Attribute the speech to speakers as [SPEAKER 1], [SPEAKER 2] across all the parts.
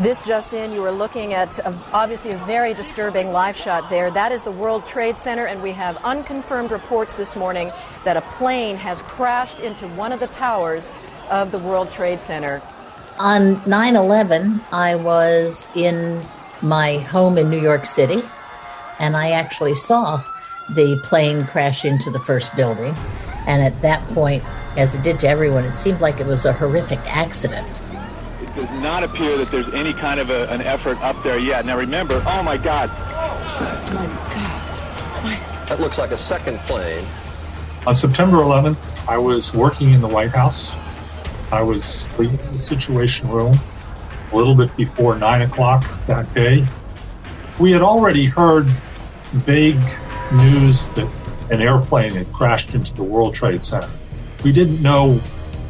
[SPEAKER 1] This just in, you are looking at obviously a very disturbing live shot there. That is the World Trade Center, and we have unconfirmed reports this morning that a plane has crashed into one of the towers of the World Trade Center.
[SPEAKER 2] On 9/11, I was in my home in New York City, and I actually saw the plane crash into the first building. And at that point, as it did to everyone, it seemed like it was a horrific accident.
[SPEAKER 3] It does not appear that there's any kind of an effort up there yet. Now remember, oh my God.
[SPEAKER 4] Oh my God.
[SPEAKER 5] That looks like a second plane.
[SPEAKER 6] On September 11th, I was working in the White House. I was leaving the Situation Room a little bit before 9 o'clock that day. We had already heard vague news that an airplane had crashed into the World Trade Center. We didn't know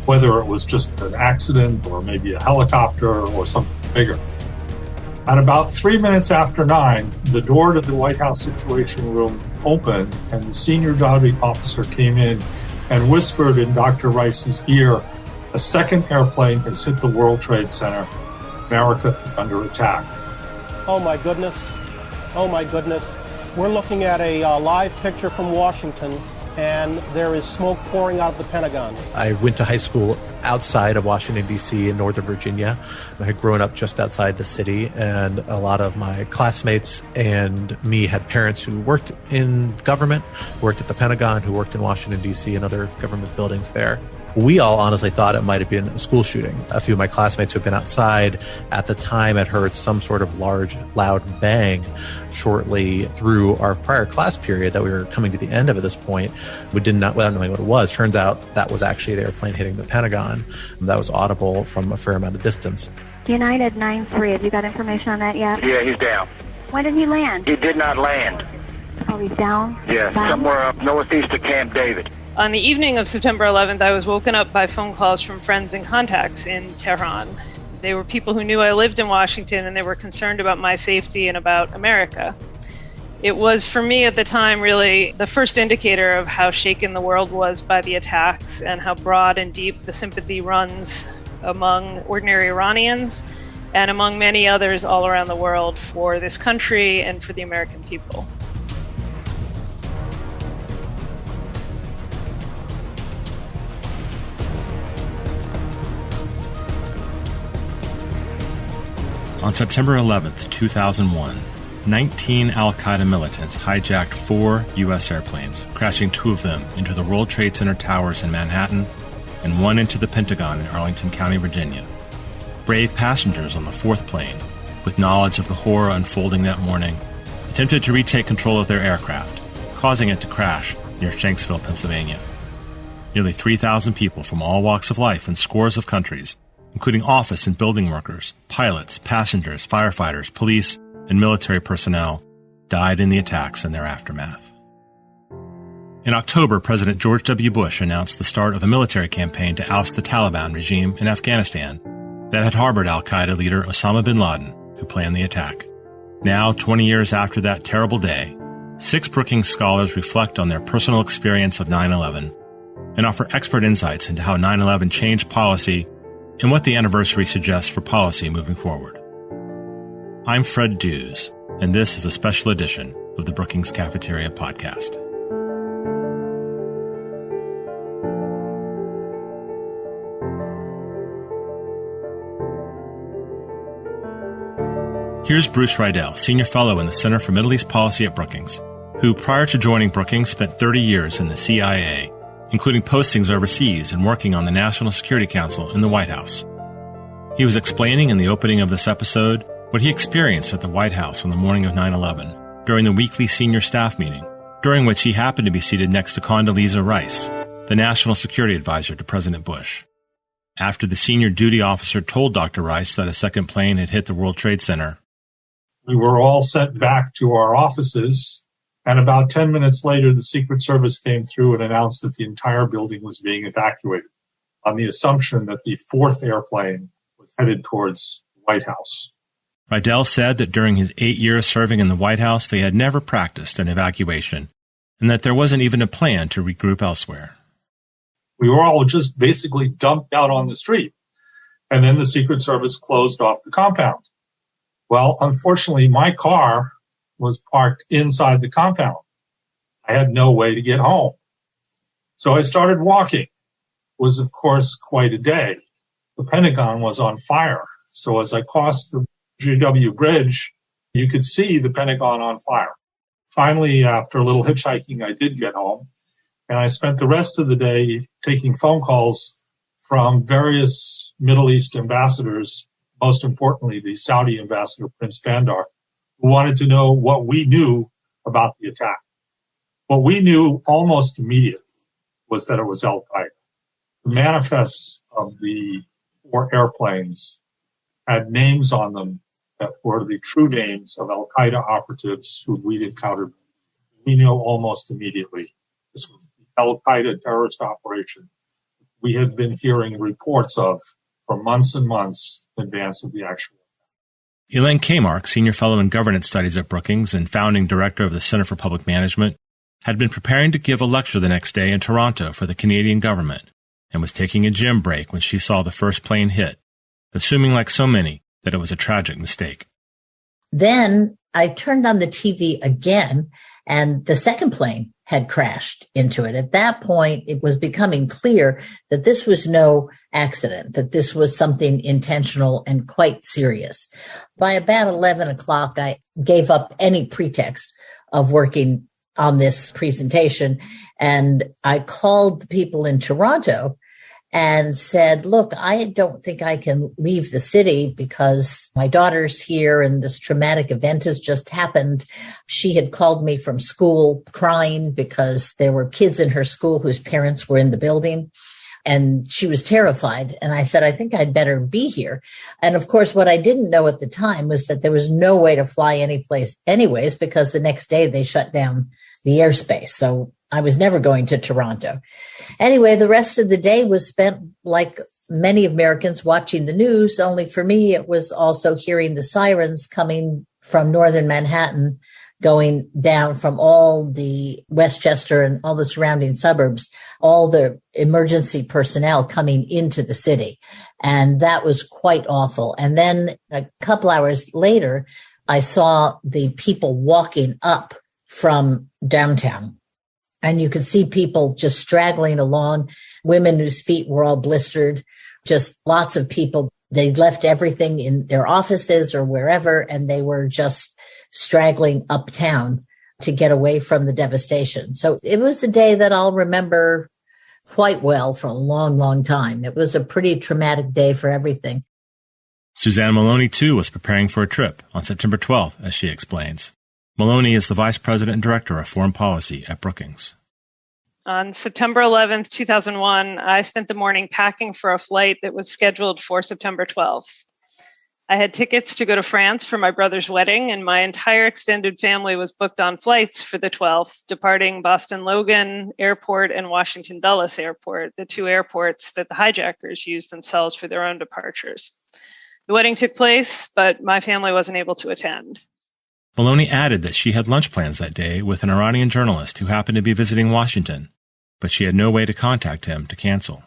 [SPEAKER 6] whether it was just an accident or maybe a helicopter or something bigger. At about 3 minutes after 9, the door to the White House Situation Room opened, and the senior diving officer came in and whispered in Dr. Rice's ear, "A second airplane has hit the World Trade Center. America is under attack."
[SPEAKER 7] Oh my goodness. Oh my goodness. We're looking at a live picture from Washington, and there is smoke pouring out of the Pentagon.
[SPEAKER 8] I went to high school outside of Washington, D.C. in Northern Virginia. I had grown up just outside the city, and a lot of my classmates and me had parents who worked in government, worked at the Pentagon, who worked in Washington, D.C. and other government buildings there. We all honestly thought it might have been a school shooting. A few of my classmates who had been outside at the time had heard some sort of large, loud bang shortly through our prior class period that we were coming to the end of at this point. Without knowing what it was. Turns out that was actually the airplane hitting the Pentagon. That was audible from a fair amount of distance.
[SPEAKER 9] United 9-3, have you got information on that yet?
[SPEAKER 3] Yeah, he's down.
[SPEAKER 9] When did he land?
[SPEAKER 3] He did not land.
[SPEAKER 9] Oh, he's down?
[SPEAKER 3] Yeah, somewhere up northeast of Camp David.
[SPEAKER 10] On the evening of September 11th, I was woken up by phone calls from friends and contacts in Tehran. They were people who knew I lived in Washington, and they were concerned about my safety and about America. It was, for me at the time, really the first indicator of how shaken the world was by the attacks and how broad and deep the sympathy runs among ordinary Iranians and among many others all around the world for this country and for the American people.
[SPEAKER 11] On September 11th, 2001, 19 al-Qaeda militants hijacked 4 U.S. airplanes, crashing 2 of them into the World Trade Center towers in Manhattan and 1 into the Pentagon in Arlington County, Virginia. Brave passengers on the 4th plane, with knowledge of the horror unfolding that morning, attempted to retake control of their aircraft, causing it to crash near Shanksville, Pennsylvania. Nearly 3,000 people from all walks of life and scores of countries, including office and building workers, pilots, passengers, firefighters, police, and military personnel, died in the attacks and their aftermath. In October, President George W. Bush announced the start of a military campaign to oust the Taliban regime in Afghanistan that had harbored al-Qaeda leader Osama bin Laden, who planned the attack. Now, 20 years after that terrible day, 6 Brookings scholars reflect on their personal experience of 9/11 and offer expert insights into how 9/11 changed policy and what the anniversary suggests for policy moving forward. I'm Fred Dews, and this is a special edition of the Brookings Cafeteria Podcast. Here's Bruce Rydell, Senior Fellow in the Center for Middle East Policy at Brookings, who prior to joining Brookings spent 30 years in the CIA, including postings overseas and working on the National Security Council in the White House. He was explaining in the opening of this episode what he experienced at the White House on the morning of 9/11 during the weekly senior staff meeting, during which he happened to be seated next to Condoleezza Rice, the National Security Advisor to President Bush. After the senior duty officer told Dr. Rice that a second plane had hit the World Trade Center,
[SPEAKER 6] we were all sent back to our offices, and about 10 minutes later, the Secret Service came through and announced that the entire building was being evacuated on the assumption that the 4th airplane was headed towards the White House.
[SPEAKER 11] Rydell said that during his 8 years serving in the White House, they had never practiced an evacuation, and that there wasn't even a plan to regroup elsewhere.
[SPEAKER 6] We were all just basically dumped out on the street, and then the Secret Service closed off the compound. Well, unfortunately, my car was parked inside the compound. I had no way to get home. So I started walking. It was, of course, quite a day. The Pentagon was on fire. So as I crossed the GW Bridge, you could see the Pentagon on fire. Finally, after a little hitchhiking, I did get home. And I spent the rest of the day taking phone calls from various Middle East ambassadors, most importantly, the Saudi ambassador, Prince Bandar, who wanted to know what we knew about the attack. What we knew almost immediately was that it was Al-Qaeda. The manifests of the 4 airplanes had names on them that were the true names of Al-Qaeda operatives who we'd encountered. We knew almost immediately this was the Al-Qaeda terrorist operation we had been hearing reports of for months and months in advance of the actual.
[SPEAKER 11] Elaine Kmark, Senior Fellow in Governance Studies at Brookings and Founding Director of the Center for Public Management, had been preparing to give a lecture the next day in Toronto for the Canadian government and was taking a gym break when she saw the first plane hit, assuming like so many that it was a tragic mistake.
[SPEAKER 2] Then I turned on the TV again, and the second plane had crashed into it. At that point, it was becoming clear that this was no accident, that this was something intentional and quite serious. By about 11 o'clock, I gave up any pretext of working on this presentation, and I called the people in Toronto and said, look, I don't think I can leave the city because my daughter's here and this traumatic event has just happened. She had called me from school crying because there were kids in her school whose parents were in the building. And she was terrified. And I said, I think I'd better be here. And of course, what I didn't know at the time was that there was no way to fly anyplace anyways, because the next day they shut down the airspace. So I was never going to Toronto. Anyway, the rest of the day was spent, like many Americans, watching the news. Only for me, it was also hearing the sirens coming from northern Manhattan, going down from all the Westchester and all the surrounding suburbs, all the emergency personnel coming into the city. And that was quite awful. And then a couple hours later, I saw the people walking up from downtown. And you could see people just straggling along, women whose feet were all blistered, just lots of people. They'd left everything in their offices or wherever, and they were just straggling uptown to get away from the devastation. So it was a day that I'll remember quite well for a long, long time. It was a pretty traumatic day for everything.
[SPEAKER 11] Suzanne Maloney, too, was preparing for a trip on September 12th, as she explains. Maloney is the Vice President and Director of Foreign Policy at Brookings.
[SPEAKER 10] On September 11th, 2001, I spent the morning packing for a flight that was scheduled for September 12th. I had tickets to go to France for my brother's wedding, and my entire extended family was booked on flights for the 12th, departing Boston Logan Airport and Washington Dulles Airport, the 2 airports that the hijackers used themselves for their own departures. The wedding took place, but my family wasn't able to attend.
[SPEAKER 11] Maloney added that she had lunch plans that day with an Iranian journalist who happened to be visiting Washington, but she had no way to contact him to cancel.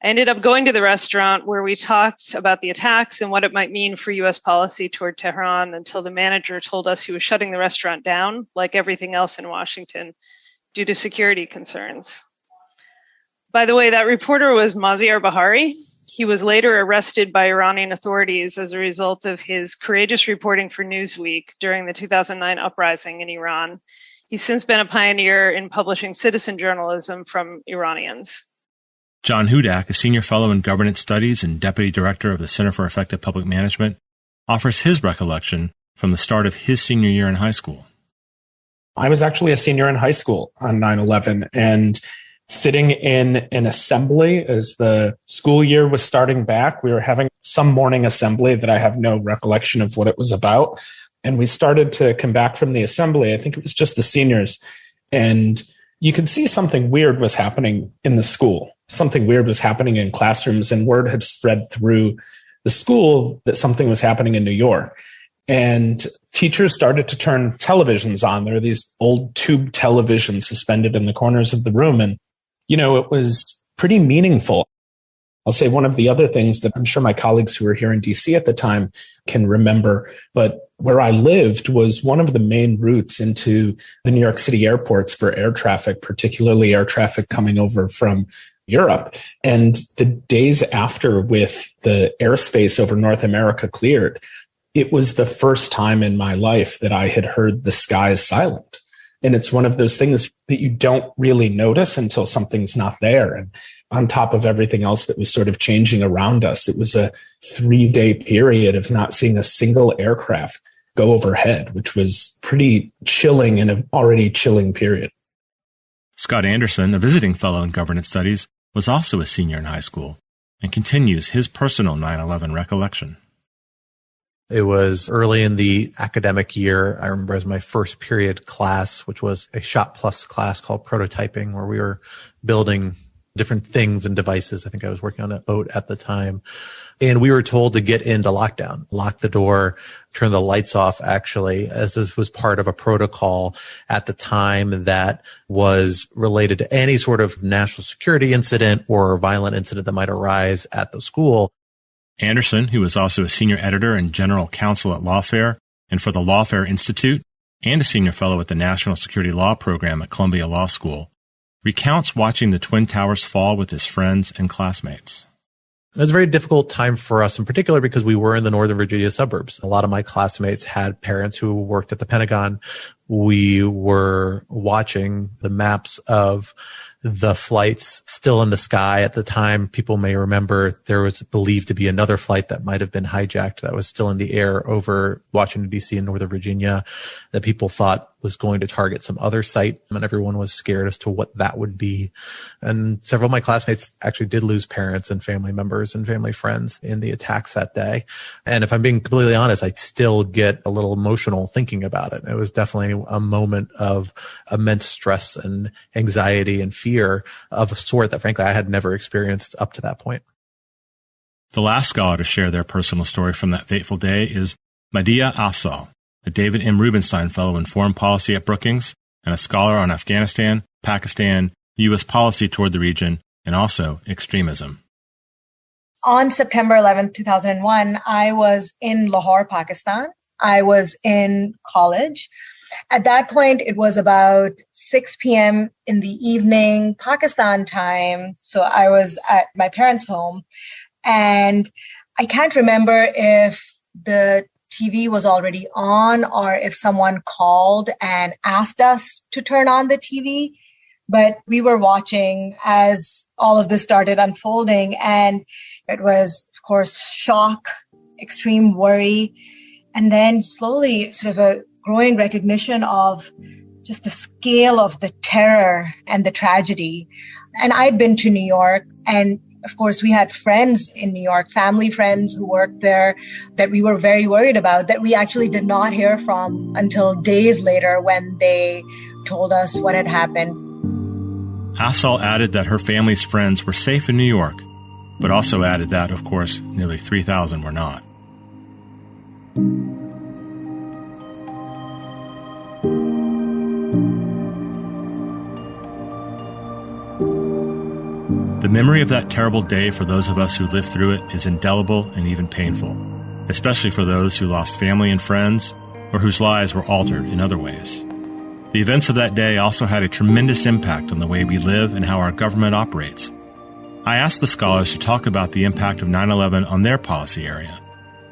[SPEAKER 10] I ended up going to the restaurant where we talked about the attacks and what it might mean for U.S. policy toward Tehran until the manager told us he was shutting the restaurant down, like everything else in Washington, due to security concerns. By the way, that reporter was Madiya Assal. He was later arrested by Iranian authorities as a result of his courageous reporting for Newsweek during the 2009 uprising in Iran. He's since been a pioneer in publishing citizen journalism from Iranians.
[SPEAKER 11] John Hudak, a Senior Fellow in Governance Studies and Deputy Director of the Center for Effective Public Management, offers his recollection from the start of his senior year in high school.
[SPEAKER 5] I was actually a senior in high school on 9/11, and sitting in an assembly as the school year was starting back. We were having some morning assembly that I have no recollection of what it was about. And we started to come back from the assembly. I think it was just the seniors. And you could see something weird was happening in the school. Something weird was happening in classrooms, and word had spread through the school that something was happening in New York. And teachers started to turn televisions on. There are these old tube televisions suspended in the corners of the room. And, you know, it was pretty meaningful. I'll say one of the other things that I'm sure my colleagues who were here in DC at the time can remember, but where I lived was one of the main routes into the New York City airports for air traffic, particularly air traffic coming over from Europe. And the days after, with the airspace over North America cleared, it was the first time in my life that I had heard the skies silent. And it's one of those things that you don't really notice until something's not there. And on top of everything else that was sort of changing around us, it was a 3-day period of not seeing a single aircraft go overhead, which was pretty chilling in an already chilling period.
[SPEAKER 11] Scott Anderson, a visiting fellow in governance studies, was also a senior in high school and continues his personal 9/11 recollection.
[SPEAKER 8] It was early in the academic year. I remember as my first period class, which was a Shot Plus class called prototyping, where we were building different things and devices. I think I was working on a boat at the time. And we were told to get into lockdown, lock the door, turn the lights off, actually, as this was part of a protocol at the time that was related to any sort of national security incident or violent incident that might arise at the school.
[SPEAKER 11] Anderson, who was also a senior editor and general counsel at Lawfare and for the Lawfare Institute, and a senior fellow at the National Security Law Program at Columbia Law School, recounts watching the Twin Towers fall with his friends and classmates.
[SPEAKER 8] It was a very difficult time for us, in particular because we were in the Northern Virginia suburbs. A lot of my classmates had parents who worked at the Pentagon. We were watching the maps of the flights still in the sky. At the time, people may remember there was believed to be another flight that might have been hijacked that was still in the air over Washington, D.C. and Northern Virginia that people thought was going to target some other site, and everyone was scared as to what that would be. And several of my classmates actually did lose parents and family members and family friends in the attacks that day. And if I'm being completely honest, I still get a little emotional thinking about it. It was definitely a moment of immense stress and anxiety and fear of a sort that, frankly, I had never experienced up to that point.
[SPEAKER 11] The last scholar to share their personal story from that fateful day is Madiya Assal, a David M. Rubenstein Fellow in Foreign Policy at Brookings and a scholar on Afghanistan, Pakistan, U.S. policy toward the region, and also extremism.
[SPEAKER 12] On September 11th, 2001, I was in Lahore, Pakistan. I was in college. At that point, it was about 6 p.m. in the evening, Pakistan time. So I was at my parents' home. And I can't remember if the TV was already on or if someone called and asked us to turn on the TV. But we were watching as all of this started unfolding. And it was, of course, shock, extreme worry, and then slowly sort of a growing recognition of just the scale of the terror and the tragedy. And I'd been to New York, and of course, we had friends in New York, family friends who worked there that we were very worried about, that we actually did not hear from until days later when they told us what had happened.
[SPEAKER 11] Assal added that her family's friends were safe in New York, but also added that, of course, nearly 3,000 were not. The memory of that terrible day for those of us who lived through it is indelible and even painful, especially for those who lost family and friends or whose lives were altered in other ways. The events of that day also had a tremendous impact on the way we live and how our government operates. I asked the scholars to talk about the impact of 9/11 on their policy area.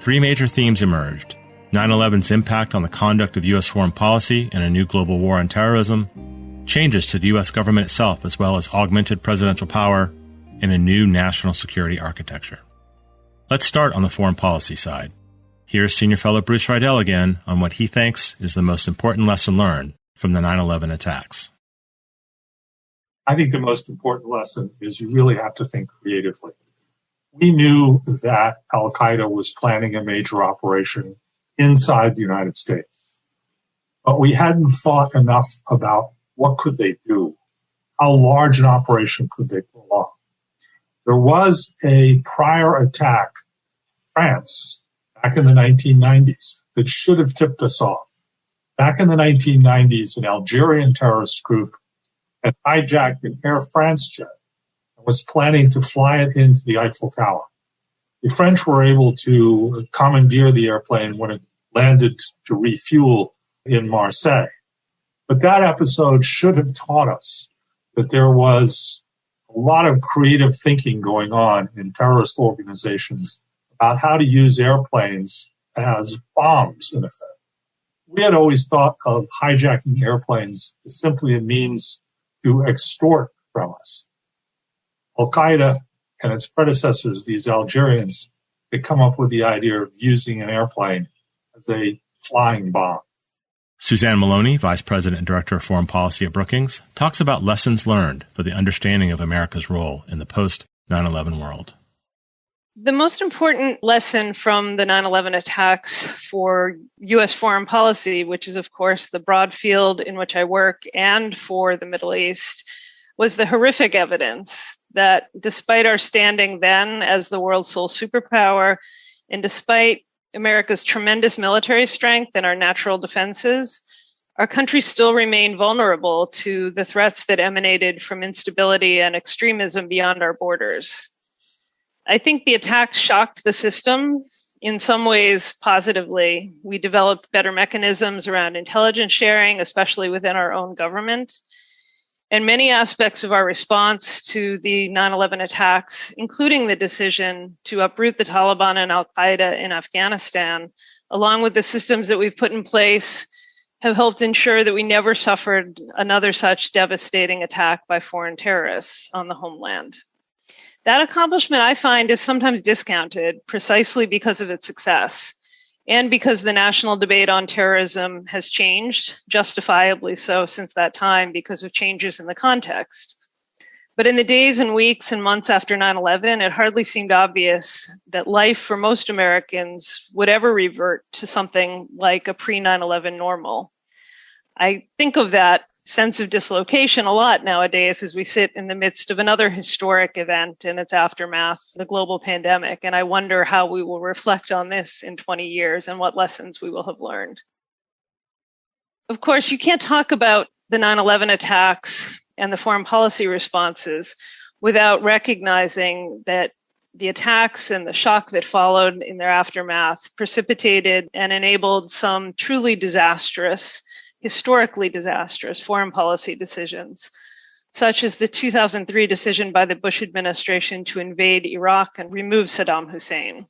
[SPEAKER 11] 3 major themes emerged: 9/11's impact on the conduct of U.S. foreign policy and a new global war on terrorism, changes to the U.S. government itself as well as augmented presidential power, and a new national security architecture. Let's start on the foreign policy side. Here's Senior Fellow Bruce Riedel again on what he thinks is the most important lesson learned from the 9/11 attacks.
[SPEAKER 6] I think the most important lesson is you really have to think creatively. We knew that Al-Qaeda was planning a major operation inside the United States, but we hadn't thought enough about what could they do? How large an operation could they pull off? There was a prior attack in France back in the 1990s that should have tipped us off. Back in the 1990s, an Algerian terrorist group had hijacked an Air France jet. was planning to fly it into the Eiffel Tower. The French were able to commandeer the airplane when it landed to refuel in Marseille. But that episode should have taught us that there was a lot of creative thinking going on in terrorist organizations about how to use airplanes as bombs, in effect. We had always thought of hijacking airplanes as simply a means to extort from us. Al-Qaeda and its predecessors, these Algerians, had come up with the idea of using an airplane as a flying bomb.
[SPEAKER 11] Suzanne Maloney, Vice President and Director of Foreign Policy at Brookings, talks about lessons learned for the understanding of America's role in the post-9/11 world.
[SPEAKER 10] The most important lesson from the 9/11 attacks for U.S. foreign policy, which is, of course, the broad field in which I work, and for the Middle East, was the horrific evidence that despite our standing then as the world's sole superpower, and despite America's tremendous military strength and our natural defenses, our country still remained vulnerable to the threats that emanated from instability and extremism beyond our borders. I think the attacks shocked the system in some ways positively. We developed better mechanisms around intelligence sharing, especially within our own government. And many aspects of our response to the 9/11 attacks, including the decision to uproot the Taliban and Al-Qaeda in Afghanistan, along with the systems that we've put in place, have helped ensure that we never suffered another such devastating attack by foreign terrorists on the homeland. That accomplishment, I find, is sometimes discounted precisely because of its success and because the national debate on terrorism has changed, justifiably so since that time because of changes in the context. But in the days and weeks and months after 9/11, it hardly seemed obvious that life for most Americans would ever revert to something like a pre-9/11 normal. I think of that sense of dislocation a lot nowadays as we sit in the midst of another historic event and its aftermath, the global pandemic. And I wonder how we will reflect on this in 20 years and what lessons we will have learned. Of course, you can't talk about the 9/11 attacks and the foreign policy responses without recognizing that the attacks and the shock that followed in their aftermath precipitated and enabled some truly disastrous, historically disastrous foreign policy decisions, such as the 2003 decision by the Bush administration to invade Iraq and remove Saddam Hussein.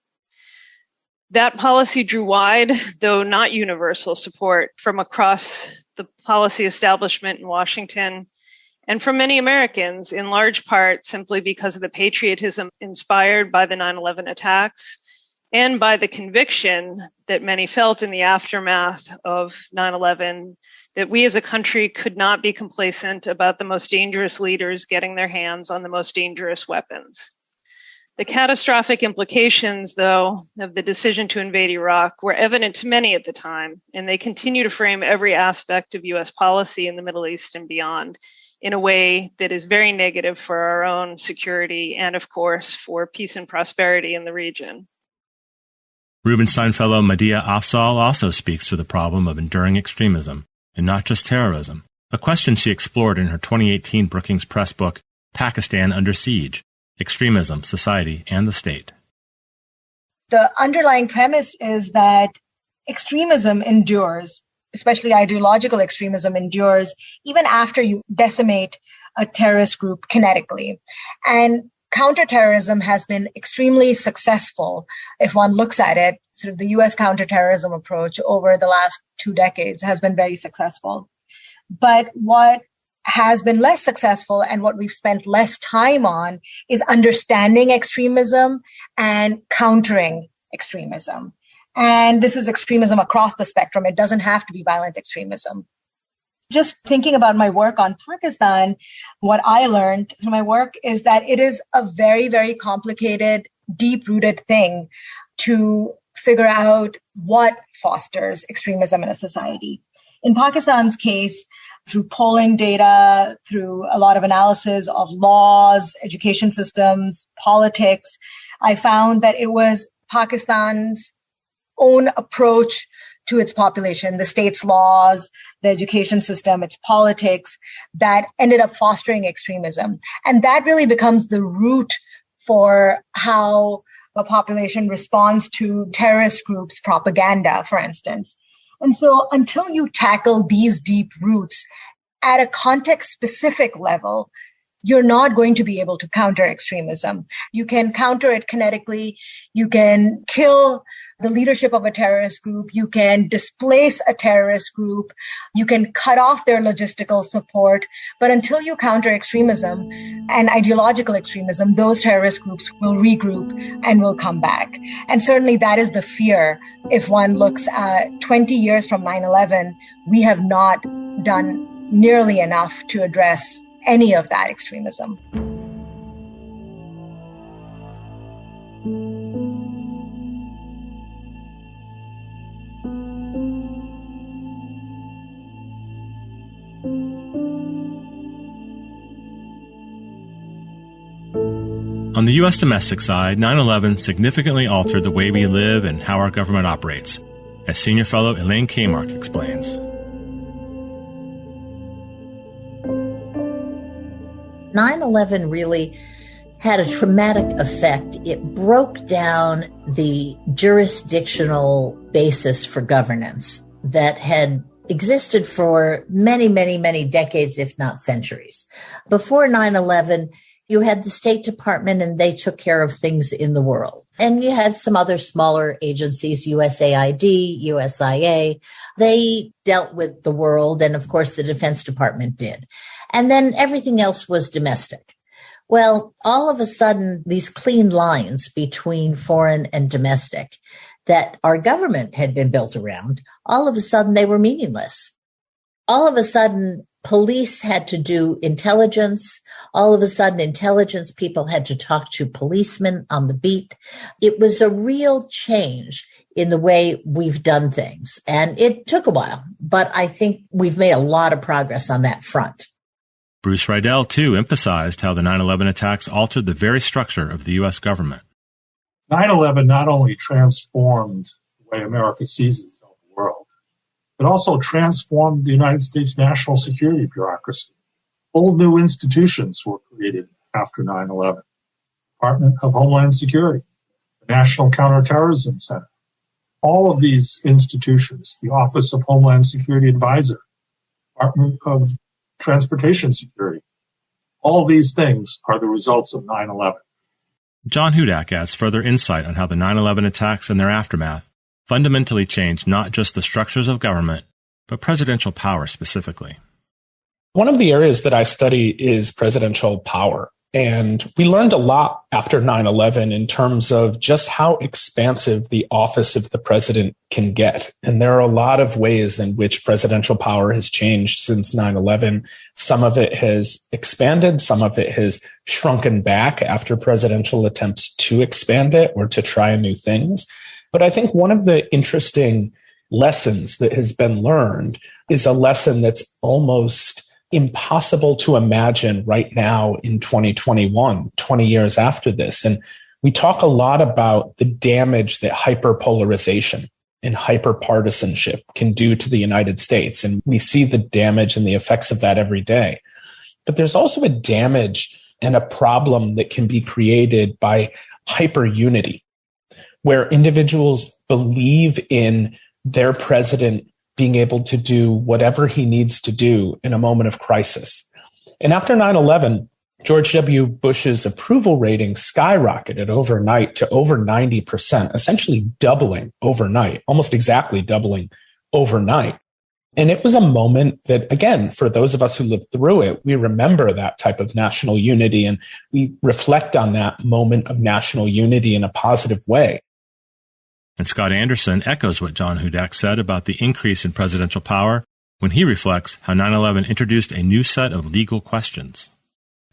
[SPEAKER 10] That policy drew wide, though not universal, support from across the policy establishment in Washington and from many Americans, in large part simply because of the patriotism inspired by the 9/11 attacks and by the conviction that many felt in the aftermath of 9/11 that we as a country could not be complacent about the most dangerous leaders getting their hands on the most dangerous weapons. The catastrophic implications, though, of the decision to invade Iraq were evident to many at the time, and they continue to frame every aspect of U.S. policy in the Middle East and beyond in a way that is very negative for our own security and, of course, for peace and prosperity in the region.
[SPEAKER 11] Rubenstein Fellow Madiya Assal also speaks to the problem of enduring extremism, and not just terrorism, a question she explored in her 2018 Brookings Press book, Pakistan Under Siege, Extremism, Society, and the State.
[SPEAKER 12] The underlying premise is that extremism endures, especially ideological extremism endures, even after you decimate a terrorist group kinetically. And counterterrorism has been extremely successful. If one looks at it, sort of the U.S. counterterrorism approach over the last 2 decades has been very successful. But what has been less successful and what we've spent less time on is understanding extremism and countering extremism. And this is extremism across the spectrum. It doesn't have to be violent extremism. Just thinking about my work on Pakistan, what I learned through my work is that it is a very, very complicated, deep-rooted thing to figure out what fosters extremism in a society. In Pakistan's case, through polling data, through a lot of analysis of laws, education systems, politics, I found that it was Pakistan's own approach to its population, the state's laws, the education system, its politics, that ended up fostering extremism. And that really becomes the root for how a population responds to terrorist groups' propaganda, for instance. And so until you tackle these deep roots at a context-specific level, you're not going to be able to counter extremism. You can counter it kinetically. You can kill the leadership of a terrorist group. You can displace a terrorist group. You can cut off their logistical support. But until you counter extremism and ideological extremism, those terrorist groups will regroup and will come back. And certainly that is the fear. If one looks at 20 years from 9/11, we have not done nearly enough to address any of that extremism.
[SPEAKER 11] On the U.S. domestic side, 9/11 significantly altered the way we live and how our government operates, as senior fellow Elaine Kmark explains.
[SPEAKER 2] 9/11 really had a traumatic effect. It broke down the jurisdictional basis for governance that had existed for many, many, many decades, if not centuries. Before 9/11, you had the State Department and they took care of things in the world. And you had some other smaller agencies, USAID, USIA. They dealt with the world. And of course, the Defense Department did. And then everything else was domestic. Well, all of a sudden, these clean lines between foreign and domestic that our government had been built around, all of a sudden they were meaningless. All of a sudden, police had to do intelligence. All of a sudden, intelligence people had to talk to policemen on the beat. It was a real change in the way we've done things. And it took a while, but I think we've made a lot of progress on that front.
[SPEAKER 11] Bruce Riedel, too, emphasized how the 9/11 attacks altered the very structure of the U.S. government.
[SPEAKER 6] 9/11 not only transformed the way America sees itself in the world, it also transformed the United States national security bureaucracy. Whole new institutions were created after 9/11. Department of Homeland Security, the National Counterterrorism Center. All of these institutions, the Office of Homeland Security Advisor, Department of Transportation Security, all these things are the results of 9/11.
[SPEAKER 11] John Hudak adds further insight on how the 9/11 attacks and their aftermath fundamentally changed not just the structures of government, but presidential power specifically.
[SPEAKER 5] One of the areas that I study is presidential power. And we learned a lot after 9/11 in terms of just how expansive the office of the president can get. And there are a lot of ways in which presidential power has changed since 9/11. Some of it has expanded. Some of it has shrunken back after presidential attempts to expand it or to try new things. But I think one of the interesting lessons that has been learned is a lesson that's almost impossible to imagine right now in 2021, 20 years after this. And we talk a lot about the damage that hyperpolarization and hyperpartisanship can do to the United States. And we see the damage and the effects of that every day. But there's also a damage and a problem that can be created by hyperunity, where individuals believe in their president being able to do whatever he needs to do in a moment of crisis. And after 9/11, George W. Bush's approval rating skyrocketed overnight to over 90%, essentially doubling overnight, almost exactly doubling overnight. And it was a moment that, again, for those of us who lived through it, we remember that type of national unity and we reflect on that moment of national unity in a positive way.
[SPEAKER 11] And Scott Anderson echoes what John Hudak said about the increase in presidential power when he reflects how 9/11 introduced a new set of legal questions.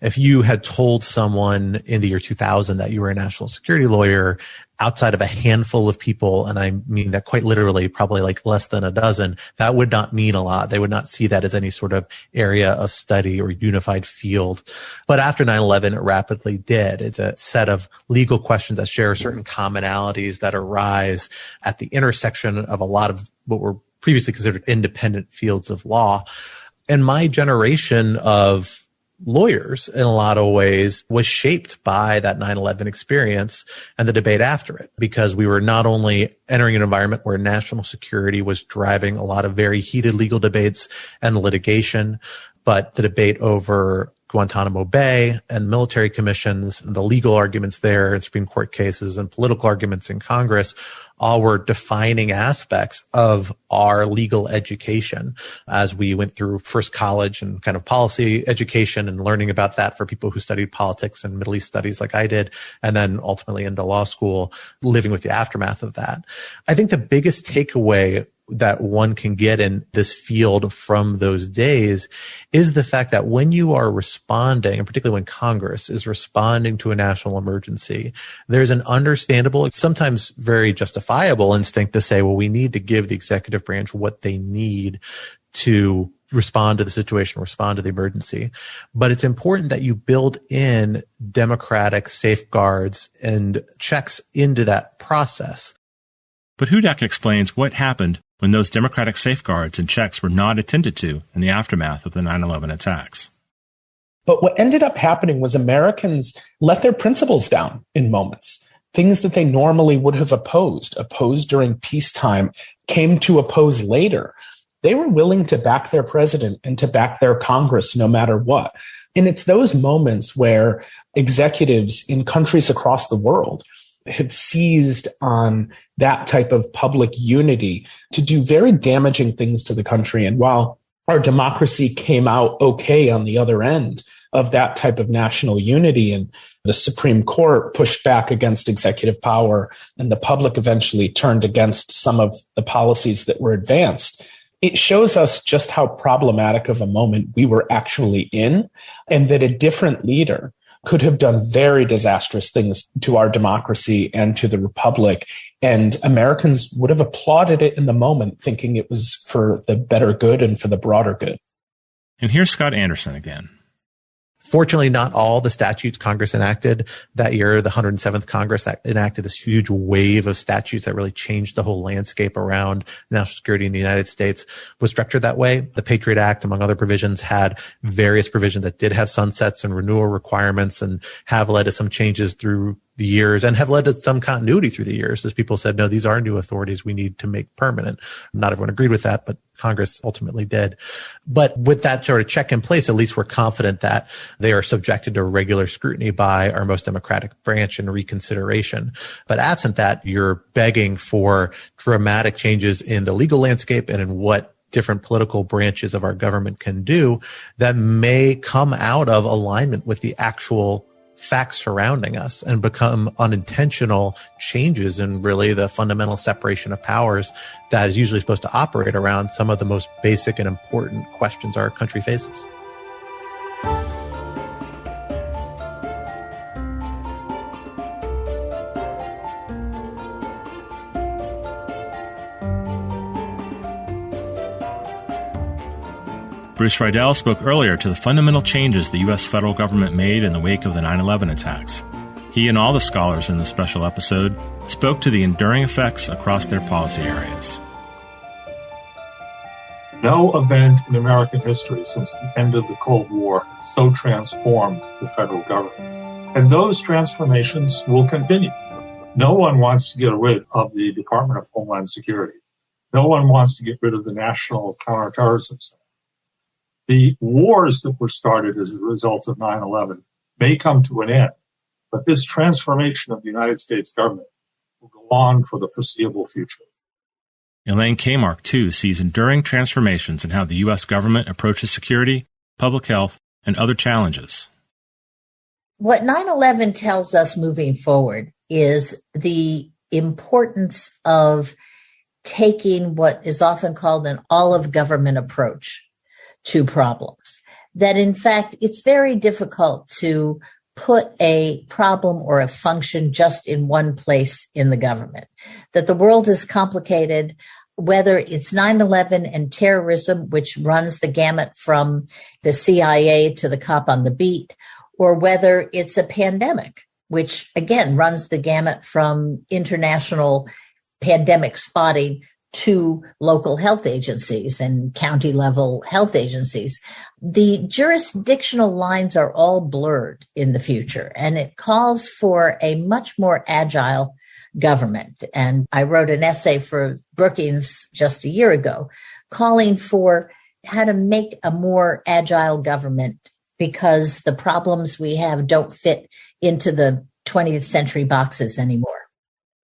[SPEAKER 8] If you had told someone in the year 2000 that you were a national security lawyer outside of a handful of people, and I mean that quite literally, probably like less than a dozen, that would not mean a lot. They would not see that as any sort of area of study or unified field. But after 9/11, it rapidly did. It's a set of legal questions that share certain commonalities that arise at the intersection of a lot of what were previously considered independent fields of law. And my generation of lawyers, in a lot of ways, was shaped by that 9/11 experience and the debate after it, because we were not only entering an environment where national security was driving a lot of very heated legal debates and litigation, but the debate over Guantanamo Bay and military commissions and the legal arguments there and Supreme Court cases and political arguments in Congress all were defining aspects of our legal education as we went through first college and kind of policy education and learning about that for people who studied politics and Middle East studies like I did, and then ultimately into law school, living with the aftermath of that. I think the biggest takeaway that one can get in this field from those days is the fact that when you are responding, and particularly when Congress is responding to a national emergency, there's an understandable, sometimes very justifiable instinct to say, well, we need to give the executive branch what they need to respond to the situation, respond to the emergency. But it's important that you build in democratic safeguards and checks into that process.
[SPEAKER 11] But Hudak explains what happened when those democratic safeguards and checks were not attended to in the aftermath of the 9/11 attacks.
[SPEAKER 5] But what ended up happening was Americans let their principles down in moments. Things that they normally would have opposed during peacetime, came to oppose later. They were willing to back their president and to back their Congress no matter what. And it's those moments where executives in countries across the world have seized on that type of public unity to do very damaging things to the country. And while our democracy came out okay on the other end of that type of national unity, and the Supreme Court pushed back against executive power, and the public eventually turned against some of the policies that were advanced, it shows us just how problematic of a moment we were actually in, and that a different leader could have done very disastrous things to our democracy and to the republic. And Americans would have applauded it in the moment, thinking it was for the better good and for the broader good.
[SPEAKER 11] And here's Scott Anderson again.
[SPEAKER 8] Fortunately, not all the statutes Congress enacted that year, the 107th Congress that enacted this huge wave of statutes that really changed the whole landscape around national security in the United States, was structured that way. The Patriot Act, among other provisions, had various provisions that did have sunsets and renewal requirements and have led to some changes through the years and have led to some continuity through the years as people said, no, these are new authorities we need to make permanent. Not everyone agreed with that, but Congress ultimately did. But with that sort of check in place, at least we're confident that they are subjected to regular scrutiny by our most democratic branch and reconsideration. But absent that, you're begging for dramatic changes in the legal landscape and in what different political branches of our government can do that may come out of alignment with the actual facts surrounding us and become unintentional changes in really the fundamental separation of powers that is usually supposed to operate around some of the most basic and important questions our country faces.
[SPEAKER 11] Bruce Riedel spoke earlier to the fundamental changes the U.S. federal government made in the wake of the 9/11 attacks. He and all the scholars in this special episode spoke to the enduring effects across their policy areas.
[SPEAKER 6] No event in American history since the end of the Cold War so transformed the federal government. And those transformations will continue. No one wants to get rid of the Department of Homeland Security. No one wants to get rid of the National Counterterrorism Center. The wars that were started as a result of 9/11 may come to an end, but this transformation of the United States government will go on for the foreseeable future.
[SPEAKER 11] Elaine Kmark, too, sees enduring transformations in how the U.S. government approaches security, public health, and other challenges.
[SPEAKER 2] What 9/11 tells us moving forward is the importance of taking what is often called an all-of-government approach to problems. that in fact, it's very difficult to put a problem or a function just in one place in the government, that the world is complicated, whether it's 9/11 and terrorism, which runs the gamut from the CIA to the cop on the beat, or whether it's a pandemic, which again runs the gamut from international pandemic spotting to local health agencies and county level health agencies. The jurisdictional lines are all blurred in the future, and it calls for a much more agile government. And I wrote an essay for Brookings just a year ago calling for how to make a more agile government, because the problems we have don't fit into the 20th century boxes anymore.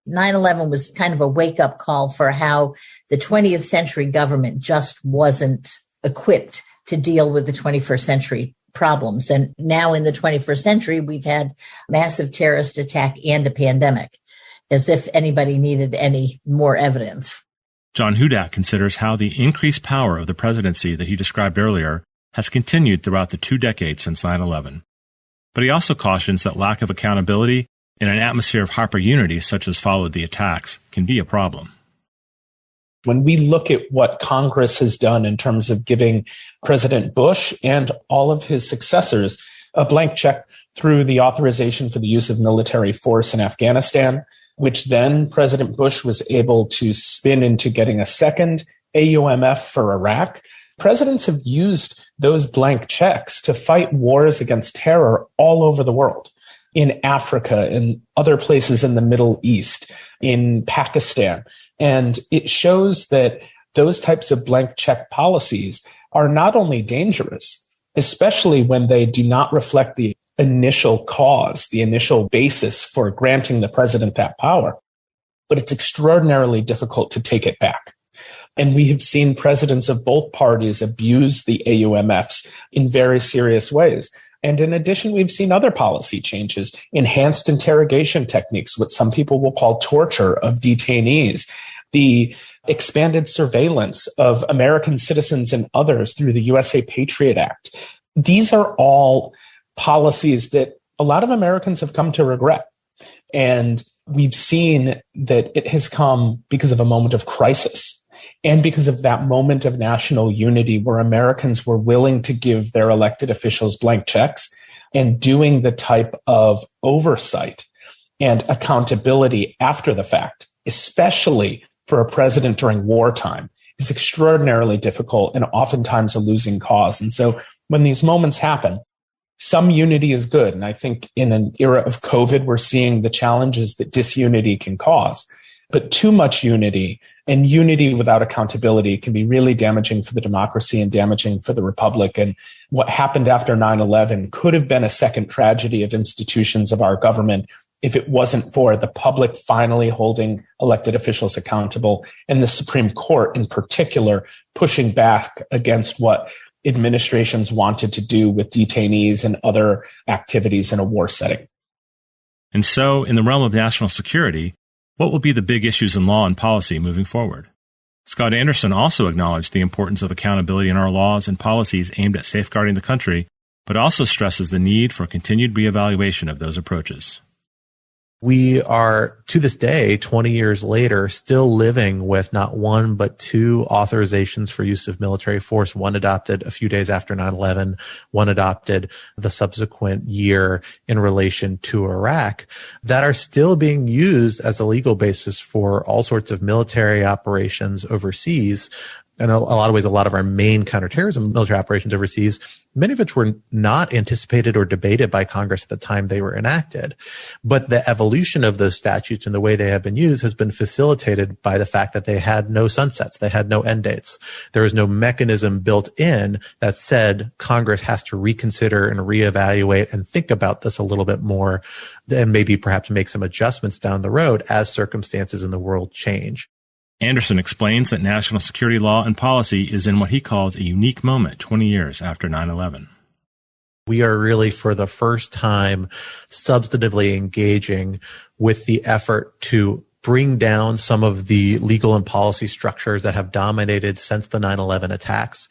[SPEAKER 2] 9/11 was kind of a wake-up call for how the 20th century government just wasn't equipped to deal with the 21st century problems. And now in the 21st century, we've had massive terrorist attack and a pandemic, as if anybody needed any more evidence.
[SPEAKER 11] John Hudak considers how the increased power of the presidency that he described earlier has continued throughout the 2 decades since 9/11. But he also cautions that lack of accountability in an atmosphere of hyper-unity such as followed the attacks can be a problem.
[SPEAKER 5] When we look at what Congress has done in terms of giving President Bush and all of his successors a blank check through the authorization for the use of military force in Afghanistan, which then President Bush was able to spin into getting a second AUMF for Iraq, presidents have used those blank checks to fight wars against terror all over the world. In Africa, in other places in the Middle East, in Pakistan. And it shows that those types of blank check policies are not only dangerous, especially when they do not reflect the initial cause, the initial basis for granting the president that power, but it's extraordinarily difficult to take it back. And we have seen presidents of both parties abuse the AUMFs in very serious ways. And in addition, we've seen other policy changes, enhanced interrogation techniques, what some people will call torture of detainees, the expanded surveillance of American citizens and others through the USA Patriot Act. These are all policies that a lot of Americans have come to regret. And we've seen that it has come because of a moment of crisis. And because of that moment of national unity where Americans were willing to give their elected officials blank checks, and doing the type of oversight and accountability after the fact, especially for a president during wartime, is extraordinarily difficult and oftentimes a losing cause. And so when these moments happen, some unity is good. And I think in an era of COVID, we're seeing the challenges that disunity can cause. But too much unity and unity without accountability can be really damaging for the democracy and damaging for the republic. And what happened after 9/11 could have been a second tragedy of institutions of our government if it wasn't for the public finally holding elected officials accountable and the Supreme Court in particular pushing back against what administrations wanted to do with detainees and other activities in a war setting.
[SPEAKER 11] And so, in the realm of national security, what will be the big issues in law and policy moving forward? Scott Anderson also acknowledged the importance of accountability in our laws and policies aimed at safeguarding the country, but also stresses the need for continued reevaluation of those approaches.
[SPEAKER 8] We are, to this day, 20 years later, still living with not one but two authorizations for use of military force, one adopted a few days after 9/11, one adopted the subsequent year in relation to Iraq, that are still being used as a legal basis for all sorts of military operations overseas. In a lot of ways, a lot of our main counterterrorism military operations overseas, many of which were not anticipated or debated by Congress at the time they were enacted. But the evolution of those statutes and the way they have been used has been facilitated by the fact that they had no sunsets. They had no end dates. There was no mechanism built in that said Congress has to reconsider and reevaluate and think about this a little bit more and maybe perhaps make some adjustments down the road as circumstances in the world change.
[SPEAKER 11] Anderson explains that national security law and policy is in what he calls a unique moment 20 years after 9/11.
[SPEAKER 8] We are really, for the first time, substantively engaging with the effort to bring down some of the legal and policy structures that have dominated since the 9/11 attacks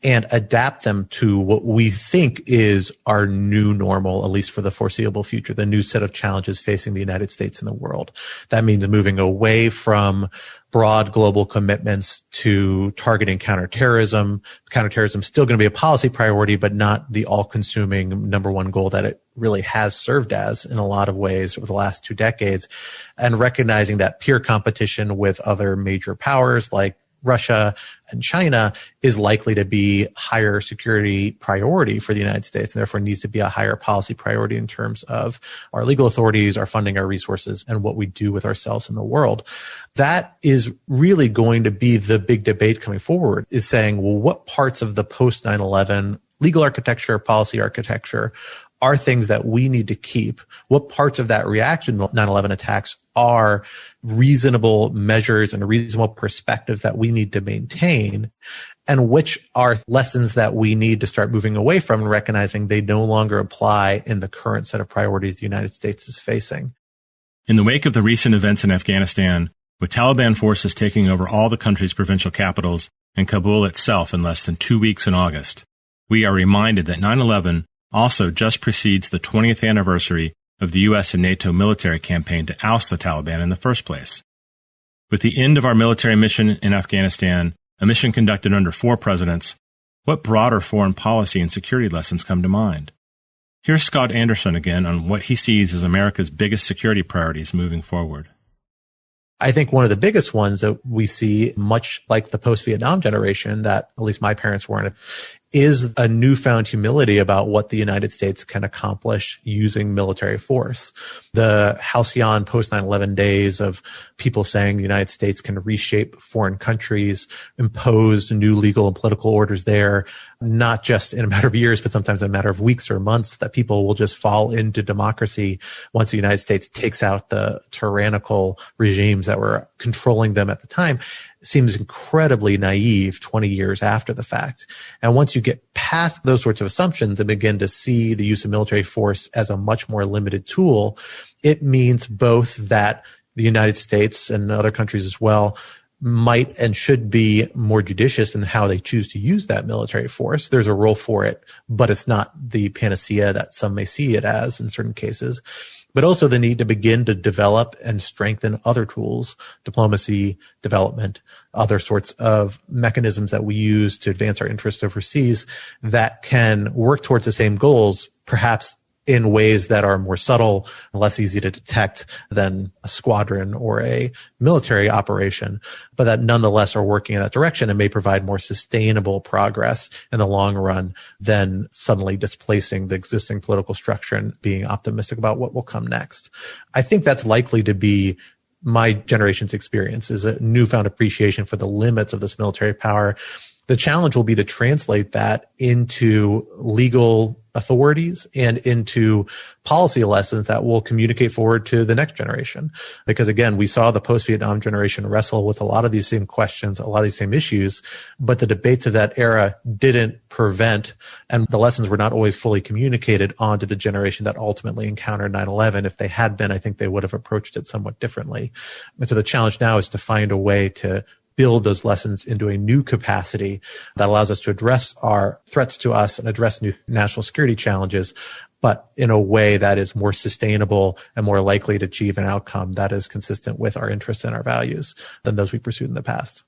[SPEAKER 8] and adapt them to what we think is our new normal, at least for the foreseeable future, the new set of challenges facing the United States and the world. That means moving away from broad global commitments to targeting counterterrorism. Counterterrorism is still going to be a policy priority, but not the all-consuming number one goal that it really has served as in a lot of ways over the last 2 decades. And recognizing that peer competition with other major powers like Russia and China is likely to be higher security priority for the United States, and therefore needs to be a higher policy priority in terms of our legal authorities, our funding, our resources, and what we do with ourselves in the world. That is really going to be the big debate coming forward, is saying, well, what parts of the post 9/11 legal architecture, policy architecture are things that we need to keep? What parts of that reaction to 9/11 attacks are reasonable measures and a reasonable perspective that we need to maintain? And which are lessons that we need to start moving away from and recognizing they no longer apply in the current set of priorities the United States is facing?
[SPEAKER 11] In the wake of the recent events in Afghanistan, with Taliban forces taking over all the country's provincial capitals and Kabul itself in less than 2 weeks in August, we are reminded that 9/11 also just precedes the 20th anniversary of the U.S. and NATO military campaign to oust the Taliban in the first place. With the end of our military mission in Afghanistan, a mission conducted under 4 presidents, what broader foreign policy and security lessons come to mind? Here's Scott Anderson again on what he sees as America's biggest security priorities moving forward.
[SPEAKER 8] I think one of the biggest ones that we see, much like the post-Vietnam generation that at least my parents were in, is a newfound humility about what the United States can accomplish using military force. The halcyon post 9/11 days of people saying the United States can reshape foreign countries, impose new legal and political orders there, not just in a matter of years, but sometimes in a matter of weeks or months, that people will just fall into democracy once the United States takes out the tyrannical regimes that were controlling them at the time, seems incredibly naive 20 years after the fact. And once you get past those sorts of assumptions and begin to see the use of military force as a much more limited tool, it means both that the United States and other countries as well might and should be more judicious in how they choose to use that military force. There's a role for it, but it's not the panacea that some may see it as in certain cases. But also the need to begin to develop and strengthen other tools, diplomacy, development, other sorts of mechanisms that we use to advance our interests overseas that can work towards the same goals, perhaps in ways that are more subtle, less easy to detect than a squadron or a military operation, but that nonetheless are working in that direction and may provide more sustainable progress in the long run than suddenly displacing the existing political structure and being optimistic about what will come next. I think that's likely to be my generation's experience, is a newfound appreciation for the limits of this military power. The challenge will be to translate that into legal authorities and into policy lessons that will communicate forward to the next generation. Because again, we saw the post-Vietnam generation wrestle with a lot of these same questions, a lot of these same issues, but the debates of that era didn't prevent, and the lessons were not always fully communicated onto the generation that ultimately encountered 9/11. If they had been, I think they would have approached it somewhat differently. And so the challenge now is to find a way to build those lessons into a new capacity that allows us to address our threats to us and address new national security challenges, but in a way that is more sustainable and more likely to achieve an outcome that is consistent with our interests and our values than those we pursued in the past.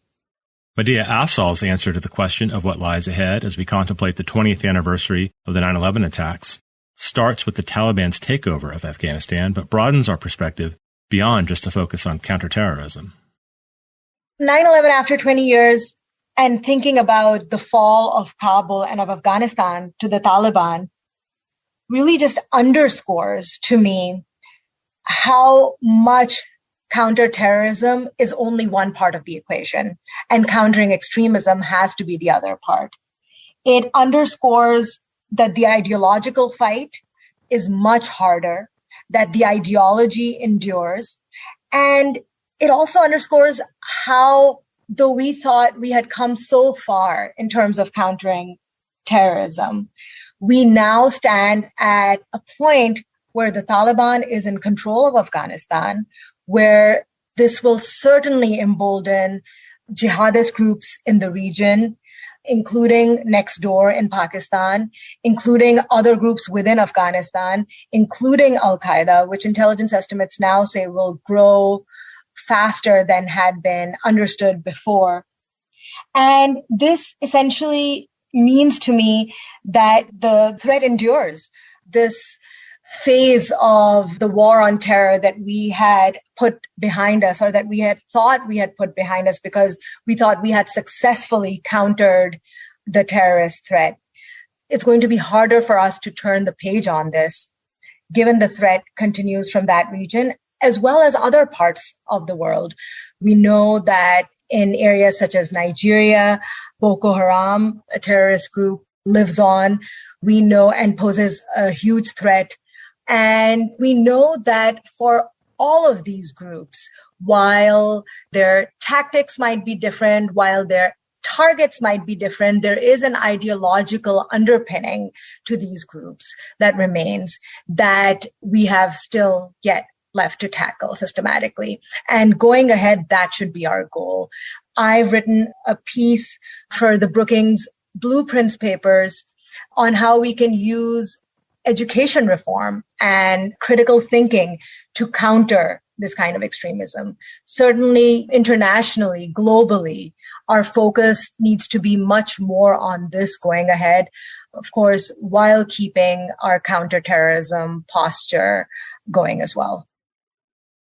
[SPEAKER 11] Madiya Assal's answer to the question of what lies ahead as we contemplate the 20th anniversary of the 9/11 attacks starts with the Taliban's takeover of Afghanistan, but broadens our perspective beyond just a focus on counterterrorism.
[SPEAKER 12] 9/11 after 20 years and thinking about the fall of Kabul and of Afghanistan to the Taliban really just underscores to me how much counterterrorism is only one part of the equation and countering extremism has to be the other part. It underscores that the ideological fight is much harder, that the ideology endures, and it also underscores how, though we thought we had come so far in terms of countering terrorism, we now stand at a point where the Taliban is in control of Afghanistan, where this will certainly embolden jihadist groups in the region, including next door in Pakistan, including other groups within Afghanistan, including Al-Qaeda, which intelligence estimates now say will grow faster than had been understood before. And this essentially means to me that the threat endures. This phase of the war on terror that we had put behind us, or that we had thought we had put behind us because we thought we had successfully countered the terrorist threat. It's going to be harder for us to turn the page on this, given the threat continues from that region, as well as other parts of the world. We know that in areas such as Nigeria, Boko Haram, a terrorist group, lives on. We know and poses a huge threat. And we know that for all of these groups, while their tactics might be different, while their targets might be different, there is an ideological underpinning to these groups that remains that we have still yet left to tackle systematically. And going ahead, that should be our goal. I've written a piece for the Brookings Blueprints papers on how we can use education reform and critical thinking to counter this kind of extremism. Certainly, internationally, globally, our focus needs to be much more on this going ahead, of course, while keeping our counterterrorism posture going as well.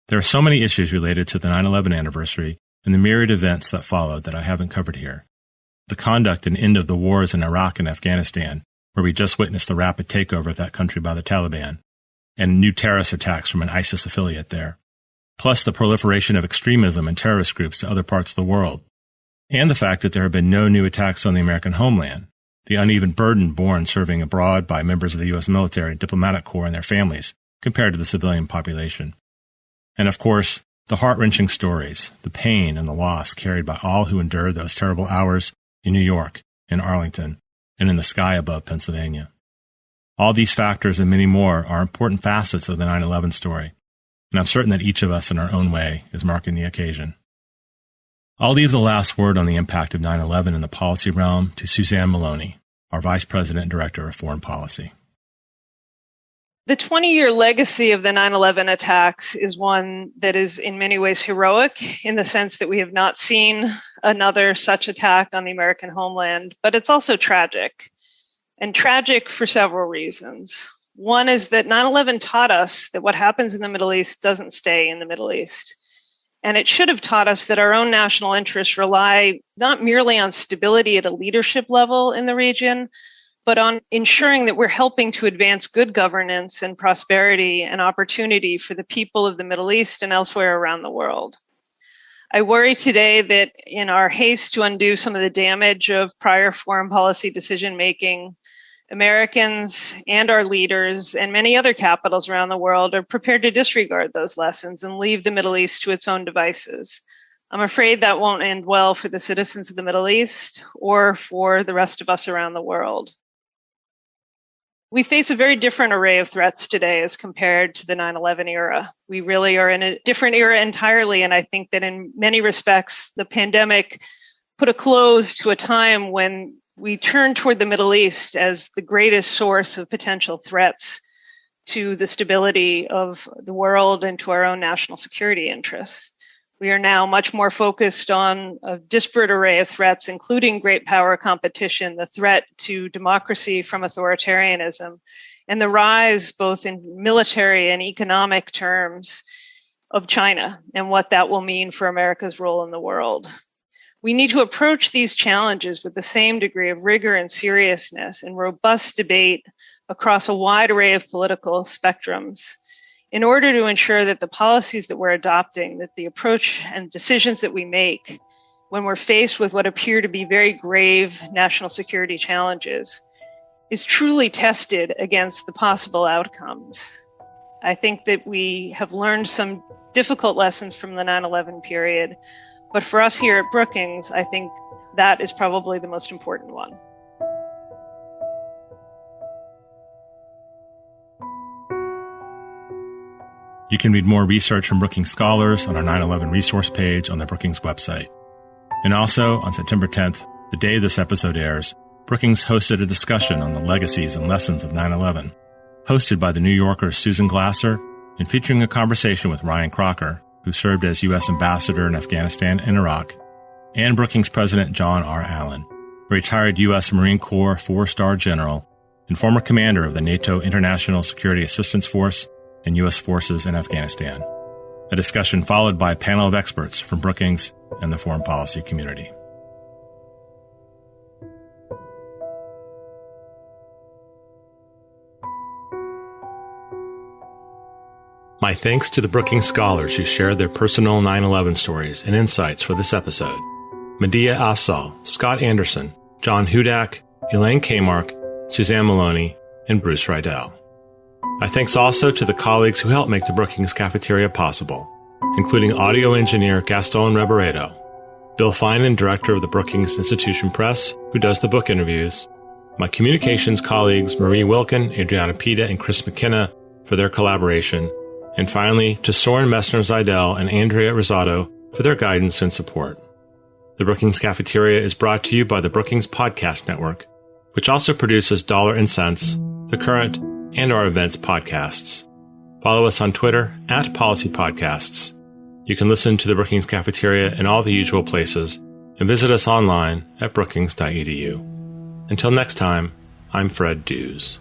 [SPEAKER 11] There are so many issues related to the 9/11 anniversary and the myriad events that followed that I haven't covered here. The conduct and end of the wars in Iraq and Afghanistan, where we just witnessed the rapid takeover of that country by the Taliban, and new terrorist attacks from an ISIS affiliate there, plus the proliferation of extremism and terrorist groups to other parts of the world, and the fact that there have been no new attacks on the American homeland, the uneven burden borne serving abroad by members of the U.S. military, diplomatic corps, and their families compared to the civilian population. And of course, the heart-wrenching stories, the pain and the loss carried by all who endured those terrible hours in New York, in Arlington, and in the sky above Pennsylvania. All these factors and many more are important facets of the 9/11 story, and I'm certain that each of us in our own way is marking the occasion. I'll leave the last word on the impact of 9/11 in the policy realm to Suzanne Maloney, our Vice President and Director of Foreign Policy.
[SPEAKER 10] The 20-year legacy of the 9/11 attacks is one that is in many ways heroic in the sense that we have not seen another such attack on the American homeland, but it's also tragic, and tragic for several reasons. One is that 9/11 taught us that what happens in the Middle East doesn't stay in the Middle East. And it should have taught us that our own national interests rely not merely on stability at a leadership level in the region, but on ensuring that we're helping to advance good governance and prosperity and opportunity for the people of the Middle East and elsewhere around the world. I worry today that in our haste to undo some of the damage of prior foreign policy decision-making, Americans and our leaders and many other capitals around the world are prepared to disregard those lessons and leave the Middle East to its own devices. I'm afraid that won't end well for the citizens of the Middle East or for the rest of us around the world. We face a very different array of threats today as compared to the 9/11 era. We really are in a different era entirely, and I think that in many respects, the pandemic put a close to a time when we turned toward the Middle East as the greatest source of potential threats to the stability of the world and to our own national security interests. We are now much more focused on a disparate array of threats, including great power competition, the threat to democracy from authoritarianism, and the rise, both in military and economic terms, of China and what that will mean for America's role in the world. We need to approach these challenges with the same degree of rigor and seriousness and robust debate across a wide array of political spectrums in order to ensure that the policies that we're adopting, that the approach and decisions that we make when we're faced with what appear to be very grave national security challenges is truly tested against the possible outcomes. I think that we have learned some difficult lessons from the 9/11 period, but for us here at Brookings, I think that is probably the most important one.
[SPEAKER 11] You can read more research from Brookings scholars on our 9/11 resource page on the Brookings website. And also, on September 10th, The day this episode airs, Brookings hosted a discussion on the legacies and lessons of 9/11, hosted by the New Yorker's Susan Glasser and featuring a conversation with Ryan Crocker, who served as U.S. Ambassador in Afghanistan and Iraq, and Brookings President John R. Allen, a retired U.S. Marine Corps 4-star general and former commander of the NATO International Security Assistance Force and U.S. forces in Afghanistan. A discussion followed by a panel of experts from Brookings and the foreign policy community. My thanks to the Brookings scholars who shared their personal 9/11 stories and insights for this episode. Madiya Assal, Scott Anderson, John Hudak, Elaine Kmark, Suzanne Maloney, and Bruce Rydell. My thanks also to the colleagues who helped make the Brookings Cafeteria possible, including audio engineer Gaston Reboredo, Bill Finan, director of the Brookings Institution Press, who does the book interviews, my communications colleagues Marie Wilkin, Adriana Pita, and Chris McKenna for their collaboration, and finally to Soren Messner-Zeidel and Andrea Rosado for their guidance and support. The Brookings Cafeteria is brought to you by the Brookings Podcast Network, which also produces Dollar and Cents, The Current, and our events podcasts. Follow us on Twitter @PolicyPodcasts. You can listen to the Brookings Cafeteria in all the usual places and visit us online at brookings.edu. Until next time, I'm Fred Dews.